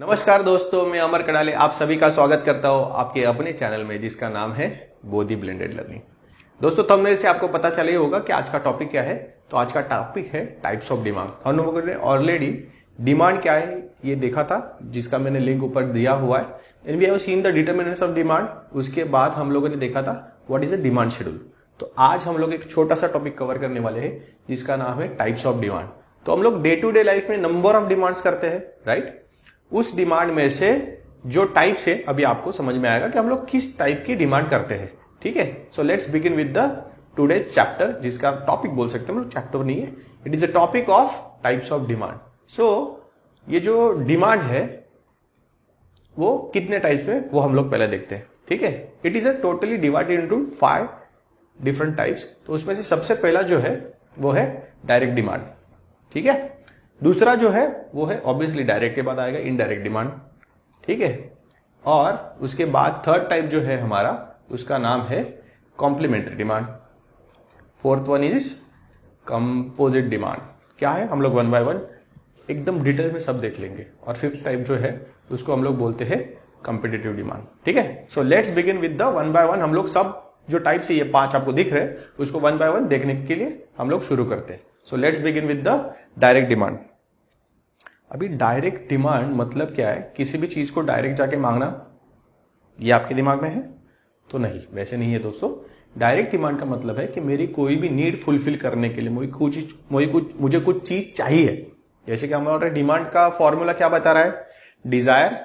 नमस्कार दोस्तों, मैं अमर कडाले आप सभी का स्वागत करता हूं आपके अपने चैनल में जिसका नाम है बोधी ब्लेंडेड लर्निंग। दोस्तों, थंबनेल से आपको पता चला ही होगा कि आज का टॉपिक क्या है। तो आज का टॉपिक है टाइप्स ऑफ डिमांड। हम लोगों ने ऑलरेडी डिमांड क्या है ये देखा था, जिसका मैंने लिंक ऊपर दिया हुआ है। And we have seen the determinants of demand. उसके बाद हम लोगों ने देखा था what is a demand schedule. तो आज हम लोग एक छोटा सा टॉपिक कवर करने वाले हैं जिसका नाम है टाइप्स ऑफ डिमांड। तो हम लोग डे टू डे लाइफ में नंबर ऑफ डिमांड्स करते हैं, राइट। उस डिमांड में से जो टाइप्स है अभी आपको समझ में आएगा कि हम लोग किस टाइप की डिमांड करते हैं, ठीक है। So let's begin with the today chapter, जिसका टॉपिक बोल सकते हैं, चैप्टर नहीं है, it is a topic of types of demand. So ये जो डिमांड है वो कितने टाइप्स में वो हम लोग पहले देखते हैं, ठीक है। It is a totally divided into 5 different types. तो उसमें से सबसे पहला जो है वो है डायरेक्ट डिमांड, ठीक है। दूसरा जो है वो है ऑब्वियसली डायरेक्ट के बाद आएगा इनडायरेक्ट डिमांड, ठीक है। और उसके बाद थर्ड टाइप जो है हमारा, उसका नाम है complementary demand. Fourth one is composite demand. क्या है हम लोग वन बाय वन एकदम डिटेल में सब देख लेंगे। और फिफ्थ टाइप जो है उसको हम लोग बोलते हैं कॉम्पिटिटिव डिमांड, ठीक है। So let's begin with the one by one. हम लोग सब जो टाइप से ये 5 आपको दिख रहे हैं उसको वन बाय वन देखने के लिए हम लोग शुरू करते हैं। सो let's begin with the direct demand. अभी डायरेक्ट डिमांड मतलब क्या है? किसी भी चीज को डायरेक्ट जाके मांगना, ये आपके दिमाग में है? तो नहीं, वैसे नहीं है दोस्तों। डायरेक्ट डिमांड का मतलब है कि मेरी कोई भी नीड फुलफिल करने के लिए मुझे कुछ चीज चाहिए। जैसे कि हम ऑलरेडी डिमांड का फॉर्मूला क्या बता रहा है? Desire,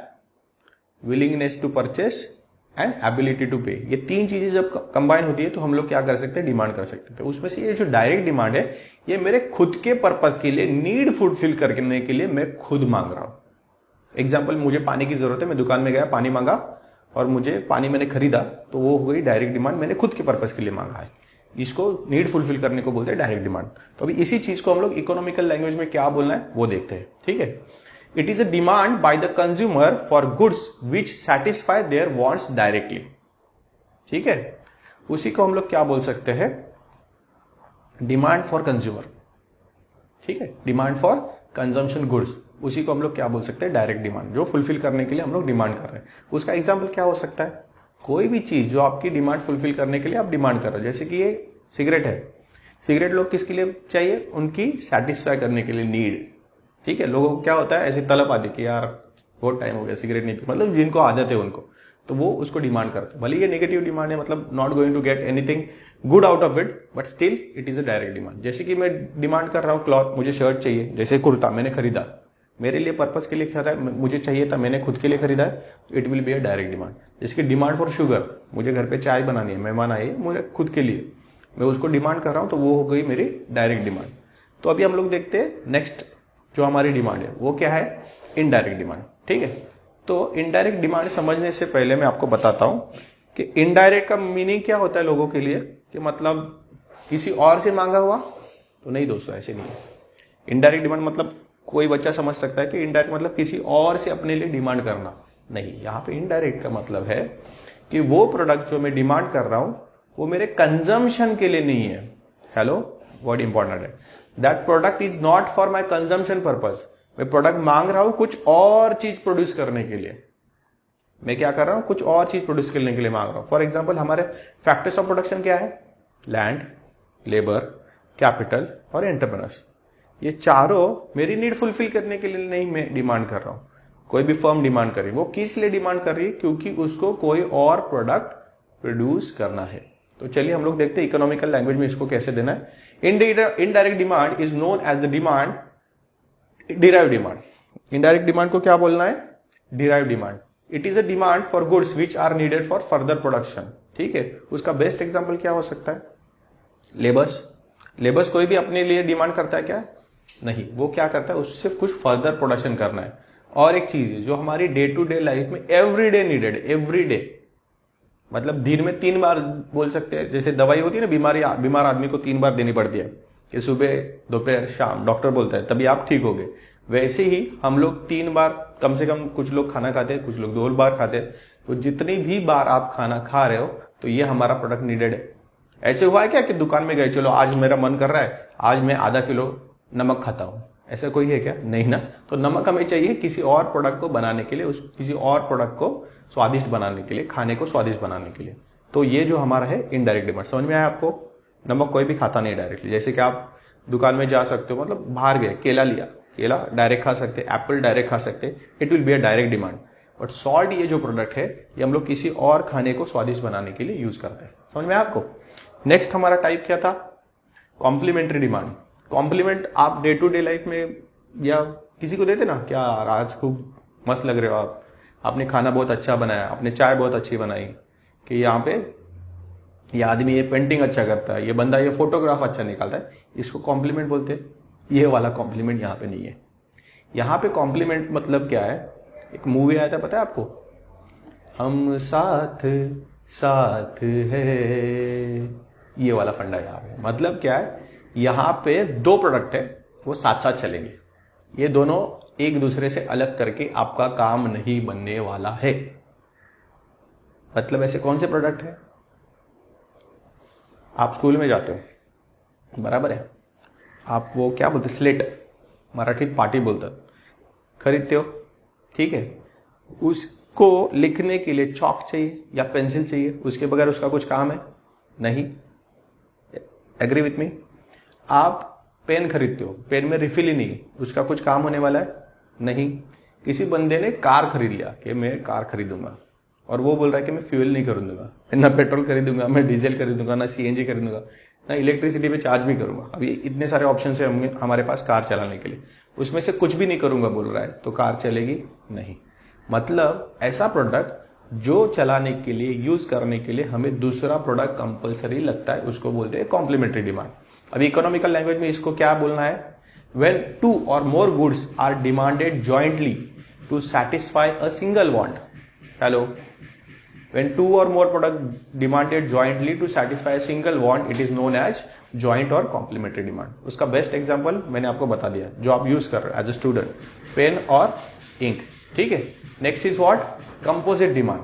willingness to purchase and ability to pay. ये 3 चीजें जब कंबाइन होती है तो हम लोग क्या कर सकते हैं? डिमांड कर सकते हैं। तो उसमें से ये जो डायरेक्ट डिमांड है ये मेरे खुद के पर्पस के लिए, नीड फुलफिल करने के लिए मैं खुद मांग रहा हूं। एग्जाम्पल, मुझे पानी की जरूरत है, मैं दुकान में गया, पानी मांगा और मुझे पानी मैंने खरीदा, तो वो हो गई डायरेक्ट डिमांड। मैंने खुद के पर्पस के लिए मांगा है। इसको नीड फुलफिल करने को बोलते हैं डायरेक्ट डिमांड। तो अभी इसी चीज को हम लोग इकोनॉमिकल लैंग्वेज में क्या बोलना है वो देखते हैं, ठीक है। It is a demand by the consumer for goods which satisfy their wants directly, ठीक है। उसी को हम लोग क्या बोल सकते हैं? डिमांड फॉर कंज्यूमर, ठीक है। डिमांड फॉर कंजम्पशन गुड्स, उसी को हम लोग क्या बोल सकते हैं? डायरेक्ट डिमांड, जो फुलफिल करने के लिए हम लोग डिमांड कर रहे हैं। उसका एग्जांपल क्या हो सकता है? कोई भी चीज जो आपकी डिमांड फुलफिल करने के लिए आप डिमांड कर रहे हो। जैसे कि ये सिगरेट है, सिगरेट लोग किसके लिए चाहिए? उनकी सेटिस्फाई करने के लिए, नीड, ठीक है। लोगों को क्या होता है, ऐसी तलब आती कि यार बहुत टाइम हो गया सिगरेट नहीं पी, मतलब जिनको आदत है उनको, तो वो उसको डिमांड करते हैं। भले ये नेगेटिव डिमांड है, मतलब not going to get anything good out of it, but still it is a direct demand. जैसे कि मैं डिमांड कर रहा हूं क्लॉथ, मुझे शर्ट चाहिए, जैसे कुर्ता मैंने खरीदा, मेरे लिए पर्पस के लिए खरीदा, मुझे चाहिए था, मैंने खुद के लिए खरीदा है, it will be a direct demand. जैसे कि डिमांड फॉर शुगर, मुझे घर पे चाय बनानी है, मेहमान आए, मुझे खुद के लिए, मैं उसको डिमांड कर रहा हूं, तो वो हो गई मेरी डायरेक्ट डिमांड। तो अभी हम लोग देखते हैं नेक्स्ट जो हमारी डिमांड है वो क्या है? इनडायरेक्ट डिमांड, ठीक है। तो इनडायरेक्ट डिमांड समझने से पहले मैं आपको बताता हूं कि इनडायरेक्ट का मीनिंग क्या होता है लोगों के लिए, कि मतलब किसी और से मांगा हुआ। तो नहीं दोस्तों, ऐसे नहीं है। इनडायरेक्ट डिमांड मतलब कोई बच्चा समझ सकता है कि इनडायरेक्ट मतलब किसी और से अपने लिए डिमांड करना। नहीं, यहां पे इनडायरेक्ट का मतलब है कि वो प्रोडक्ट जो मैं डिमांड कर रहा हूं वो मेरे कंजम्पशन के लिए नहीं है। हेलो, वर्ड इंपॉर्टेंट है। That product is not for my consumption purpose. मैं प्रोडक्ट मांग रहा हूं कुछ और चीज प्रोड्यूस करने के लिए। मैं क्या कर रहा हूं? कुछ और चीज प्रोड्यूस करने के लिए मांग रहा हूं। फॉर एग्जाम्पल, हमारे फैक्टर्स ऑफ प्रोडक्शन क्या है? लैंड, लेबर, कैपिटल और एंटरप्रेन्योर्स। ये चारों मेरी नीड फुलफिल करने के लिए नहीं मैं डिमांड कर रहा हूं। कोई भी फर्म डिमांड कर रही है, वो किस लिए डिमांड कर रही है? क्योंकि उसको कोई और प्रोडक्ट प्रोड्यूस करना है। तो चलिए हम लोग देखते हैं इकोनॉमिकल लैंग्वेज में इसको कैसे देना है। Indirect demand is known as the demand derive demand. Indirect demand को क्या बोलना है? Derive demand. It is a demand for goods which are needed for further production, ठीक है। उसका बेस्ट एग्जांपल क्या हो सकता है? लेबर्स कोई भी अपने लिए डिमांड करता है क्या? नहीं, वो क्या करता है? उससे कुछ फर्दर प्रोडक्शन करना है। और एक चीज है जो हमारी डे टू डे लाइफ में एवरीडे नीडेड, एवरीडे मतलब दिन में 3 बार बोल सकते हैं। जैसे दवाई होती है ना, बीमार आदमी को 3 बार देनी पड़ती है, कि सुबह, दोपहर, शाम, डॉक्टर बोलता है तभी आप ठीक होगे। वैसे ही हम लोग 3 बार कम से कम, कुछ लोग खाना खाते हैं, कुछ लोग 2 बार खाते हैं। तो जितनी भी बार आप खाना खा रहे हो तो ये हमारा प्रोडक्ट नीडेड है। ऐसे हुआ है क्या कि दुकान में गए, चलो आज मेरा मन कर रहा है, आज मैं आधा किलो नमक खाता हूं, ऐसा कोई है क्या? नहीं ना। तो नमक हमें चाहिए किसी और प्रोडक्ट को बनाने के लिए, किसी और प्रोडक्ट को स्वादिष्ट बनाने के लिए, खाने को स्वादिष्ट बनाने के लिए। तो ये जो हमारा है इनडायरेक्ट डिमांड। समझ में आया आपको? नमक कोई भी खाता नहीं डायरेक्टली। जैसे कि आप दुकान में जा सकते हो, मतलब बाहर गए, केला लिया, केला डायरेक्ट खा सकते, एप्पल डायरेक्ट खा सकते, it will be a direct demand. But salt ये जो प्रोडक्ट है ये हम लोग किसी और खाने को स्वादिष्ट बनाने के लिए यूज करते हैं। समझ में आया आपको? नेक्स्ट हमारा टाइप क्या था? Complementary demand. कॉम्प्लीमेंट आप डे टू डे लाइफ में या किसी को देते ना, क्या आज खूब मस्त लग रहे हो आप, आपने खाना बहुत अच्छा बनाया, आपने चाय बहुत अच्छी बनाई, कि यहाँ पे ये आदमी ये पेंटिंग अच्छा करता है, ये बंदा ये फोटोग्राफ अच्छा निकालता है, इसको कॉम्प्लीमेंट बोलते हैं। ये वाला कॉम्प्लीमेंट यहाँ पे नहीं है। यहाँ पे कॉम्प्लीमेंट मतलब क्या है? एक मूवी आया था, पता है आपको, हम साथ साथ है, ये वाला फंडा यहाँ पे। मतलब क्या है, यहाँ पे दो प्रोडक्ट है वो साथ साथ चलेंगे, ये दोनों एक दूसरे से अलग करके आपका काम नहीं बनने वाला है। मतलब ऐसे कौन से प्रोडक्ट है? आप स्कूल में जाते हो, बराबर है, आप वो क्या बोलते, स्लेट, मराठी पाटी बोलते, खरीदते हो, ठीक है। उसको लिखने के लिए चॉक चाहिए या पेंसिल चाहिए, उसके बगैर उसका कुछ काम है नहीं। Agree with me? आप पेन खरीदते हो, पेन में रिफिल ही नहीं, उसका कुछ काम होने वाला है नहीं। किसी बंदे ने कार खरीद लिया कि मैं कार खरीदूंगा, और वो बोल रहा है कि मैं फ्यूल नहीं खरीदूंगा, ना पेट्रोल खरीदूंगा, मैं डीजल खरीदूंगा, ना सीएनजी खरीदूंगा, ना इलेक्ट्रिसिटी पे चार्ज भी करूंगा। अभी इतने सारे ऑप्शन है हमारे पास कार चलाने के लिए, उसमें से कुछ भी नहीं करूंगा बोल रहा है, तो कार चलेगी नहीं। मतलब ऐसा प्रोडक्ट जो चलाने के लिए, यूज करने के लिए हमें दूसरा प्रोडक्ट कंपलसरी लगता है, उसको बोलते हैं कॉम्प्लीमेंट्री डिमांड। अभी इकोनॉमिकल लैंग्वेज में इसको क्या बोलना है? When two or more goods are demanded jointly to satisfy a single want. Hello. When two or more product demanded jointly to satisfy a single want, it is known as joint or complementary demand. उसका best example मैंने आपको बता दिया, जो आप use कर रहे हो एज अ स्टूडेंट, पेन और इंक, ठीक है। Next is what? Composite demand,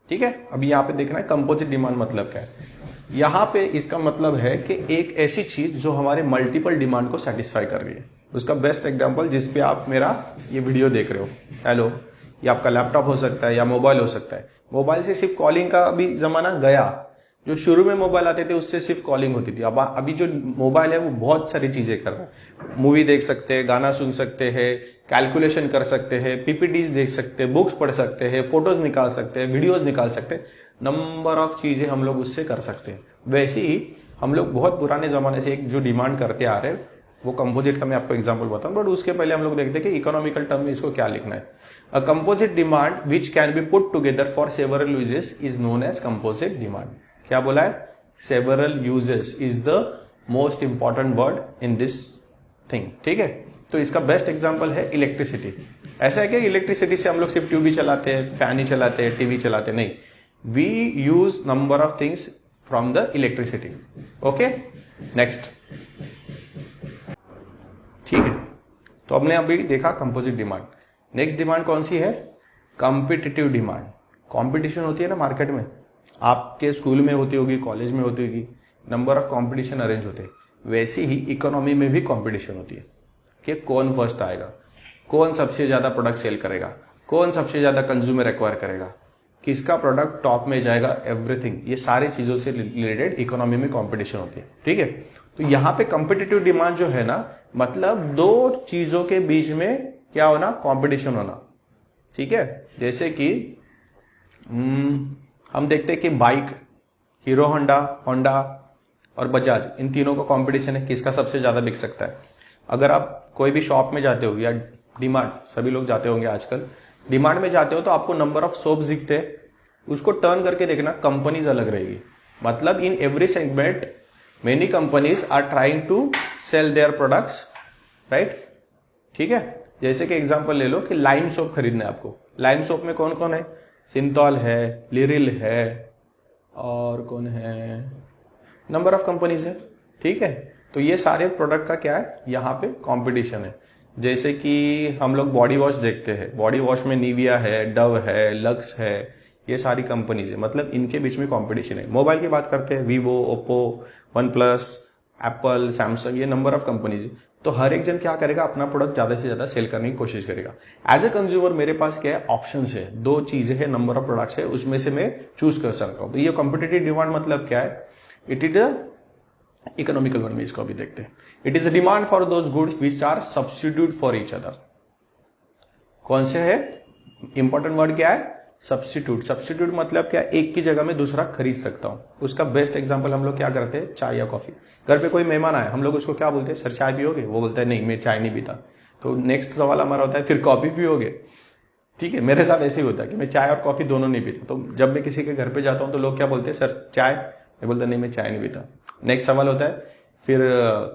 ठीक है। अभी यहाँ पे देखना है कंपोजिट डिमांड मतलब क्या है। यहां पे इसका मतलब है कि एक ऐसी चीज जो हमारे मल्टीपल डिमांड को सेटिस्फाई कर रही है। उसका बेस्ट एग्जांपल जिस पे आप मेरा ये वीडियो देख रहे हो, हेलो, ये आपका लैपटॉप हो सकता है या मोबाइल हो सकता है। मोबाइल से सिर्फ कॉलिंग का अभी जमाना गया, जो शुरू में मोबाइल आते थे उससे सिर्फ कॉलिंग होती थी। अब अभी जो मोबाइल है वो बहुत सारी चीजें कर रहा है। मूवी देख सकते हैं, गाना सुन सकते हैं, कैलकुलेशन कर सकते हैं, पीपीटीज देख सकते हैं, बुक्स पढ़ सकते हैं, फोटोज निकाल सकते हैं, वीडियोज निकाल सकते हैं, नंबर ऑफ चीजें हम लोग उससे कर सकते हैं। वैसे ही हम लोग बहुत पुराने जमाने से एक जो डिमांड करते आ रहे हैं, वो कंपोजिट का मैं आपको एग्जांपल बताऊं, बट उसके पहले हम लोग देखते हैं कि इकोनॉमिकल टर्म में इसको क्या लिखना है। A composite demand which can be put together for several uses is known as composite demand. क्या बोला है? Several uses is the most important word in this thing, ठीक है। तो इसका बेस्ट एग्जांपल है इलेक्ट्रिसिटी। ऐसा है कि इलेक्ट्रिसिटी से हम लोग सिर्फ ट्यूब ही चलाते हैं, फैन ही चलाते हैं, टीवी चलाते हैं, नहीं, we use number of things from the electricity. Okay, next, ठीक है। तो हमने अभी देखा कंपोजिट डिमांड। नेक्स्ट डिमांड कौन सी है? Competitive demand. कॉम्पिटिशन होती है ना मार्केट में, आपके स्कूल में होती होगी, कॉलेज में होती होगी, नंबर ऑफ कॉम्पिटिशन अरेंज होते हैं। वैसे ही इकोनॉमी में भी कॉम्पिटिशन होती है कि कौन फर्स्ट आएगा, कौन सबसे ज्यादा प्रोडक्ट सेल करेगा, कौन सबसे ज्यादा कंज्यूमर एक्वायर करेगा, किसका प्रोडक्ट टॉप में जाएगा, एवरीथिंग। ये सारी चीजों से रिलेटेड इकोनॉमी में कंपटीशन होती है, ठीक है। तो यहाँ पे कॉम्पिटिटिव डिमांड जो है ना, मतलब दो चीजों के बीच में क्या होना? कंपटीशन होना, ठीक है। जैसे कि हम देखते हैं कि बाइक, हीरो होंडा और बजाज, इन तीनों का कंपटीशन है, किसका सबसे ज्यादा बिक सकता है। अगर आप कोई भी शॉप में जाते हो या डीमार्ट, सभी लोग जाते होंगे आजकल, डिमांड में जाते हो तो आपको नंबर ऑफ सोप्स दिखते हैं, उसको टर्न करके देखना, कंपनीज अलग रहेगी। मतलब in every segment many companies are trying to sell their products, right, ठीक है। जैसे कि एग्जांपल ले लो कि लाइम सोप खरीदना है आपको। लाइम सोप में कौन कौन है? सिंथॉल है, लिरिल है, और कौन है, नंबर ऑफ कंपनीज है, ठीक है। तो ये सारे प्रोडक्ट का क्या है? यहाँ पे कंपटीशन है। जैसे कि हम लोग बॉडी वॉश देखते हैं, बॉडी वॉश में निविया है, डव है, लक्स है, ये सारी कंपनीज है, मतलब इनके बीच में कंपटीशन है। मोबाइल की बात करते हैं, Vivo, Oppo, one plus, Apple, Samsung, ये नंबर ऑफ कंपनीज है। तो हर एक जन क्या करेगा, अपना प्रोडक्ट ज्यादा से ज्यादा सेल करने की कोशिश करेगा। एज ए कंज्यूमर मेरे पास क्या है, ऑप्शन है, 2 चीजें है, नंबर ऑफ प्रोडक्ट्स है, उसमें से मैं चूज कर सकता हूं। तो ये कॉम्पिटिटिव डिमांड मतलब क्या है, इट इज इकोनॉमिकल वन में इसको अभी देखते हैं। It is a demand for those goods which are substitute for each other. कौन से है, इंपॉर्टेंट वर्ड क्या है, सब्स्टिट्यूट। सब्स्टिट्यूट मतलब क्या, एक की जगह में दूसरा खरीद सकता हूं। उसका बेस्ट एग्जांपल हम लोग क्या करते हैं, चाय या कॉफी। घर पे कोई मेहमान आए, हम लोग उसको क्या बोलते हैं, सर चाय पियोगे, वो बोलता है नहीं मैं चाय नहीं पीता। तो नेक्स्ट सवाल हमारा होता है फिर कॉफी पियोगे। ठीक है, मेरे साथ ऐसे ही होता है कि मैं चाय और कॉफी दोनों नहीं पीता। तो जब मैं किसी के घर पे जाता हूं तो लोग क्या बोलते हैं, सर चाय, मैं बोलता नहीं मैं चाय नहीं पीता। नेक्स्ट सवाल होता है फिर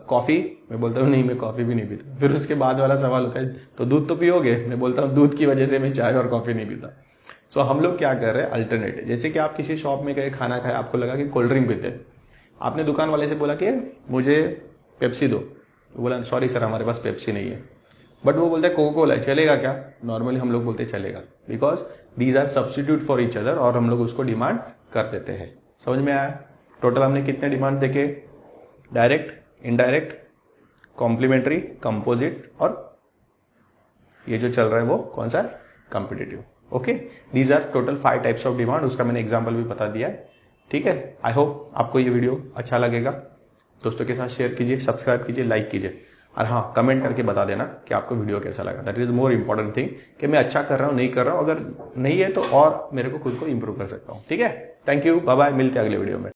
कॉफी, मैं बोलता हूँ नहीं मैं कॉफी भी नहीं पीता। फिर उसके बाद वाला सवाल होता है तो दूध तो पियोगे, मैं बोलता हूँ दूध की वजह से मैं चाय और कॉफी नहीं पीता। सो हम लोग क्या कर रहे हैं, अल्टरनेटिव। जैसे कि आप किसी शॉप में गए, खाना खाया, आपको लगा कि कोल्ड ड्रिंक पीते हैं, आपने दुकान वाले से बोला कि मुझे पेप्सी दो, वो बोला सॉरी सर हमारे पास पेप्सी नहीं है। बट वो बोलता है कोको कोला है, चलेगा क्या, नॉर्मली हम लोग बोलते हैं चलेगा, because these are substitute for each other, और हम लोग उसको डिमांड कर देते हैं। समझ में आया? टोटल हमने कितने डिमांड देखे, डायरेक्ट, इनडायरेक्ट, कॉम्प्लीमेंट्री, कंपोजिट, और ये जो चल रहा है वो कौन सा है, competitive. Okay, these are total 5 types of demand. उसका मैंने एग्जांपल भी बता दिया है। ठीक है, आई होप आपको ये वीडियो अच्छा लगेगा। दोस्तों के साथ शेयर कीजिए, सब्सक्राइब कीजिए, लाइक कीजिए, और हाँ कमेंट करके बता देना कि आपको वीडियो कैसा लगा। That is more important thing कि मैं अच्छा कर रहा हूँ नहीं कर रहा हूँ, अगर नहीं है तो और मेरे को खुद को इंप्रूव कर सकता हूँ। ठीक है, थैंक यू, बाय बाय, मिलते हैं अगले वीडियो में।